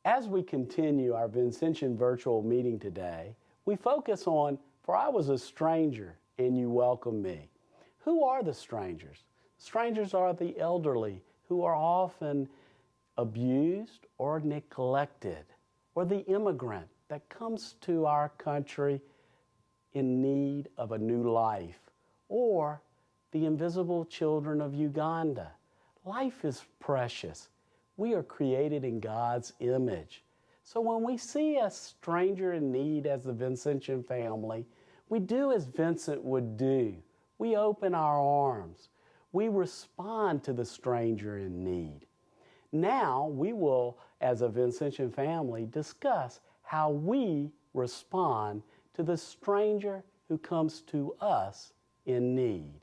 As we continue our Vincentian virtual meeting today, we focus on, for I was a stranger and you welcomed me. Who are the strangers? Strangers are the elderly who are often abused or neglected, or the immigrant that comes to our country in need of a new life, or the invisible children of Uganda. Life is precious. We are created in God's image. So when we see a stranger in need as the Vincentian family, we do as Vincent would do. We open our arms. We respond to the stranger in need. Now we will, as a Vincentian family, discuss how we respond to the stranger who comes to us in need.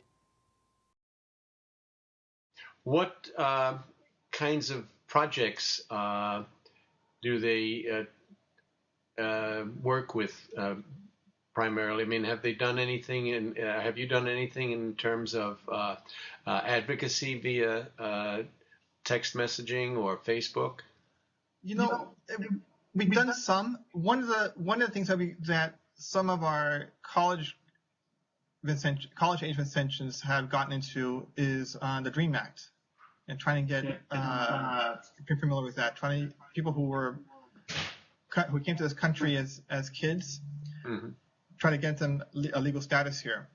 What kinds of projects do they work with primarily? I mean, have they done anything, and have you done anything in terms of advocacy via text messaging or Facebook? You know, we've done some. One of the things that some of our college age Vincentians have gotten into is the Dream Act, and trying to get if you're familiar with that, people who came to this country as kids, mm-hmm. try to get them a legal status here.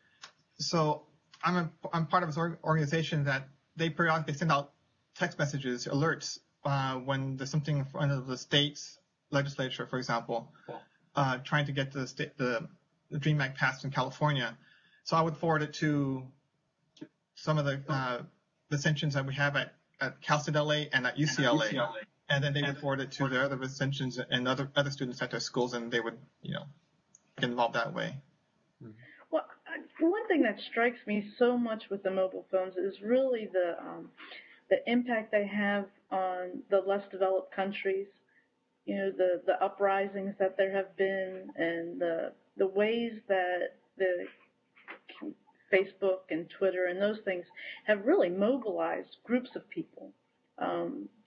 So I'm part of this organization that they periodically send out text messages, alerts when there's something in front of the state's legislature, for example, trying to get the Dream Act passed in California. So I would forward it to some of the Vincentians that we have at Cal State LA and at UCLA, and then they would forward it to their other Vincentians and other students at their schools, and they would, get involved that way. Well, one thing that strikes me so much with the mobile phones is really the impact they have on the less developed countries. The uprisings that there have been, and the ways that the Facebook and Twitter and those things have really mobilized groups of people.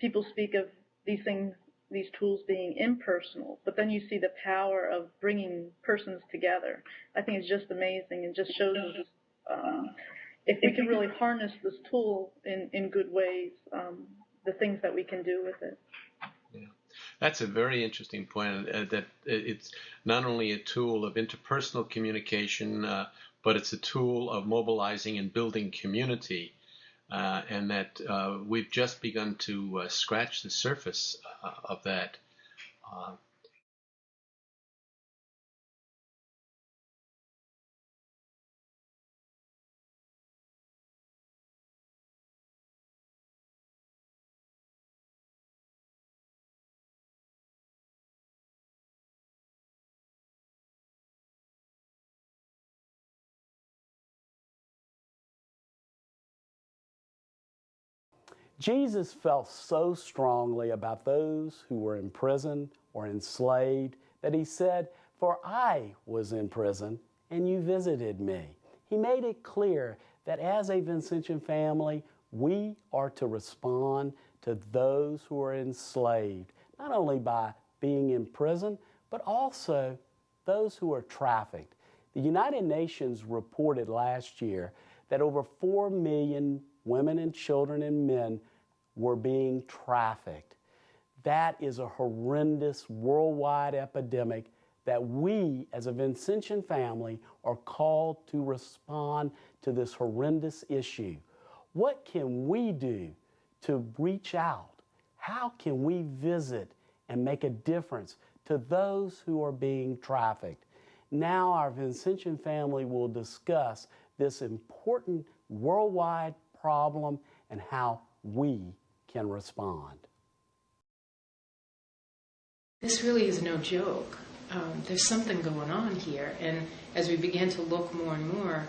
People speak of these tools being impersonal, but then you see the power of bringing persons together. I think it's just amazing, and just shows us if we can really harness this tool in good ways, the things that we can do with it. Yeah. That's a very interesting point, that it's not only a tool of interpersonal communication, but it's a tool of mobilizing and building community, and that we've just begun to scratch the surface of that. Jesus felt so strongly about those who were in prison or enslaved that he said, "For I was in prison and you visited me." He made it clear that as a Vincentian family, we are to respond to those who are enslaved, not only by being in prison, but also those who are trafficked. The United Nations reported last year that over 4 million women and children and men were being trafficked. That is a horrendous worldwide epidemic that we as a Vincentian family are called to respond to this horrendous issue. What can we do to reach out? How can we visit and make a difference to those who are being trafficked? Now our Vincentian family will discuss this important worldwide problem and how we can respond. This really is no joke. There's something going on here, and as we began to look more and more,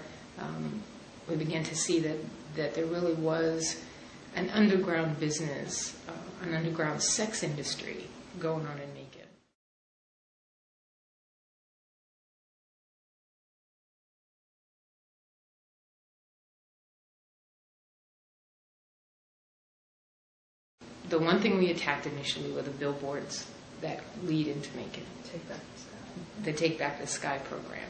we began to see that there really was an underground business, an underground sex industry going on in Macon. The one thing we attacked initially were the billboards that lead into Macon. The Take Back the Sky program,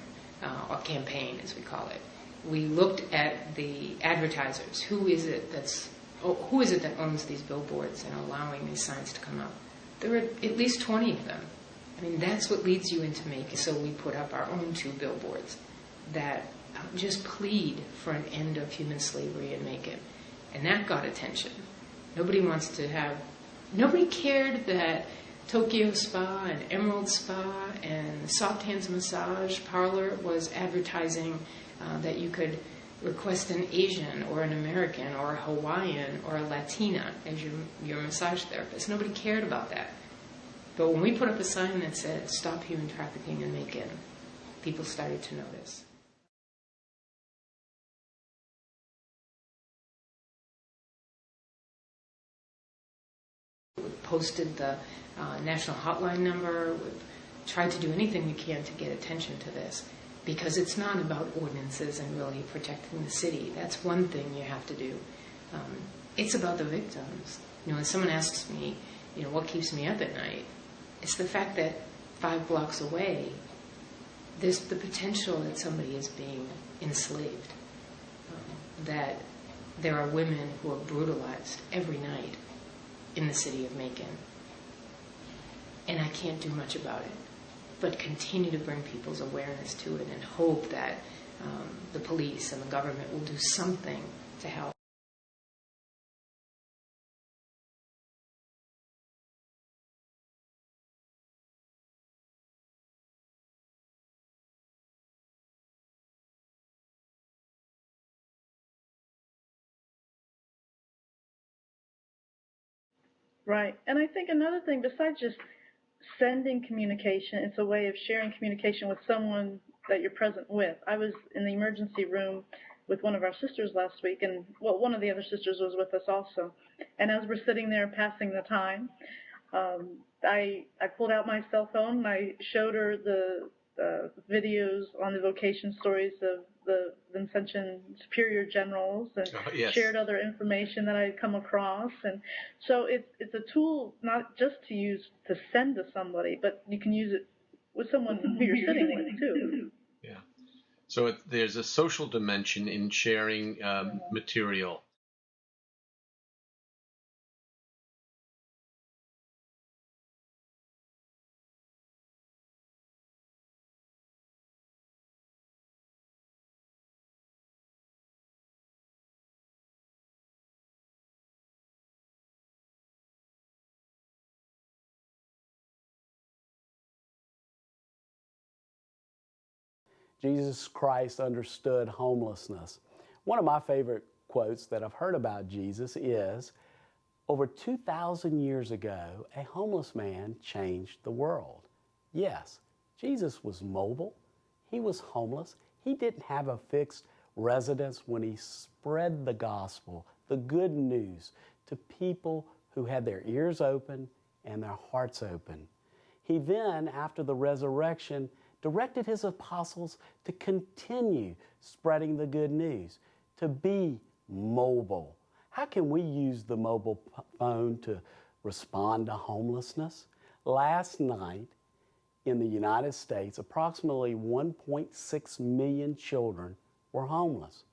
or campaign as we call it. We looked at the advertisers. Who is it that owns these billboards and allowing these signs to come up? There were at least 20 of them. I mean, that's what leads you into Macon. So we put up our own 2 billboards that just plead for an end of human slavery in Macon. And that got attention. Nobody cared that Tokyo Spa and Emerald Spa and Soft Hands Massage Parlor was advertising that you could request an Asian or an American or a Hawaiian or a Latina as your massage therapist. Nobody cared about that. But when we put up a sign that said, "Stop human trafficking in Macon," people started to notice. We posted the national hotline number. We've tried to do anything we can to get attention to this, because it's not about ordinances and really protecting the city. That's one thing you have to do. It's about the victims. When someone asks me, what keeps me up at night, it's the fact that 5 blocks away, there's the potential that somebody is being enslaved, that there are women who are brutalized every night in the city of Macon. And I can't do much about it, but continue to bring people's awareness to it and hope that the police and the government will do something to help. Right. And I think another thing, besides just sending communication, it's a way of sharing communication with someone that you're present with. I was in the emergency room with one of our sisters last week, and one of the other sisters was with us also. And as we're sitting there passing the time, I pulled out my cell phone and I showed her the videos on the vocation stories of the Vincentian superior generals, and shared other information that I had come across. And so it's a tool not just to use to send to somebody, but you can use it with someone who you're sitting with too. Yeah. So there's a social dimension in sharing material. Jesus Christ understood homelessness. One of my favorite quotes that I've heard about Jesus is, over 2,000 years ago, a homeless man changed the world. Yes, Jesus was mobile. He was homeless. He didn't have a fixed residence when he spread the gospel, the good news, to people who had their ears open and their hearts open. He then, after the resurrection, directed his apostles to continue spreading the good news, to be mobile. How can we use the mobile phone to respond to homelessness? Last night in the United States, approximately 1.6 million children were homeless.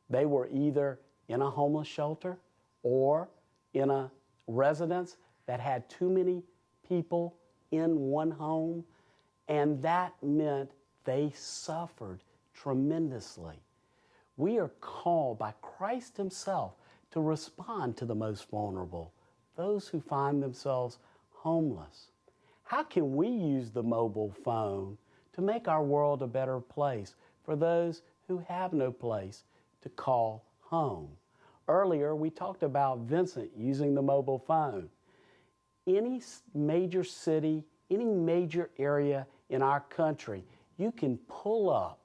They were either in a homeless shelter or in a residence that had too many people in one home, and that meant they suffered tremendously. We are called by Christ himself to respond to the most vulnerable, those who find themselves homeless. How can we use the mobile phone to make our world a better place for those who have no place to call home? Earlier, we talked about Vincent using the mobile phone. Any major city, any major area in our country, you can pull up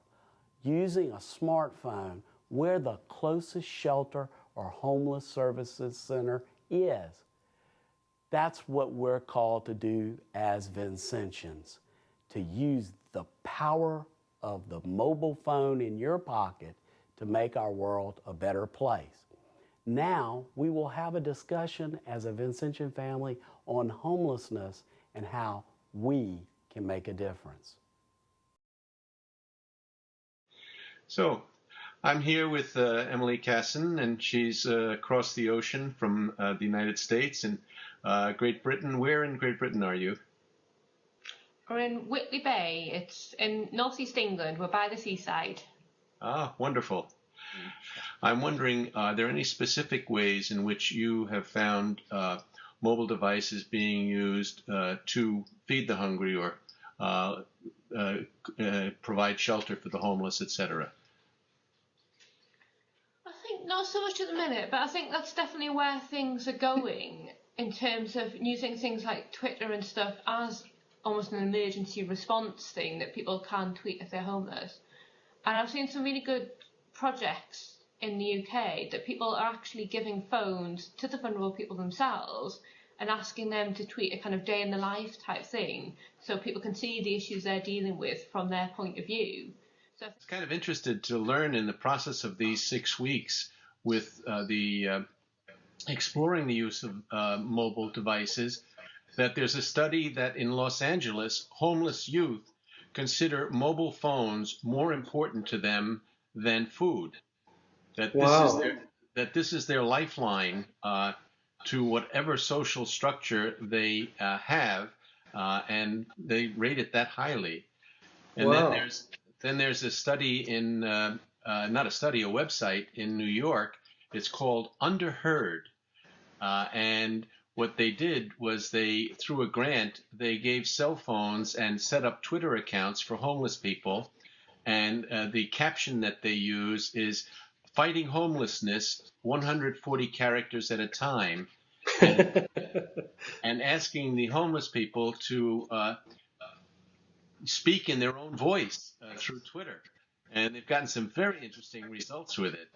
using a smartphone where the closest shelter or homeless services center is. That's what we're called to do as Vincentians, to use the power of the mobile phone in your pocket to make our world a better place. Now we will have a discussion as a Vincentian family on homelessness and how we can make a difference. So, I'm here with Emily Casson, and she's across the ocean from the United States and Great Britain. Where in Great Britain are you? We're in Whitley Bay. It's in northeast England. We're by the seaside. Ah, wonderful. I'm wondering, are there any specific ways in which you have found mobile devices being used to feed the hungry or provide shelter for the homeless, etc.? I think not so much at the minute, but I think that's definitely where things are going in terms of using things like Twitter and stuff as almost an emergency response thing that people can tweet if they're homeless. And I've seen some really good projects in the UK that people are actually giving phones to the vulnerable people themselves and asking them to tweet a kind of day in the life type thing so people can see the issues they're dealing with from their point of view. So I was kind of interested to learn in the process of these 6 weeks with exploring the use of mobile devices that there's a study that in Los Angeles, homeless youth consider mobile phones more important to them than food. That this is their lifeline to whatever social structure they have, and they rate it that highly. And then there's a study in not a study, a website in New York. It's called Underheard, and what they did was they, through a grant, they gave cell phones and set up Twitter accounts for homeless people. And the caption that they use is "Fighting Homelessness, 140 characters at a time," and asking the homeless people to speak in their own voice through Twitter. And they've gotten some very interesting results with it.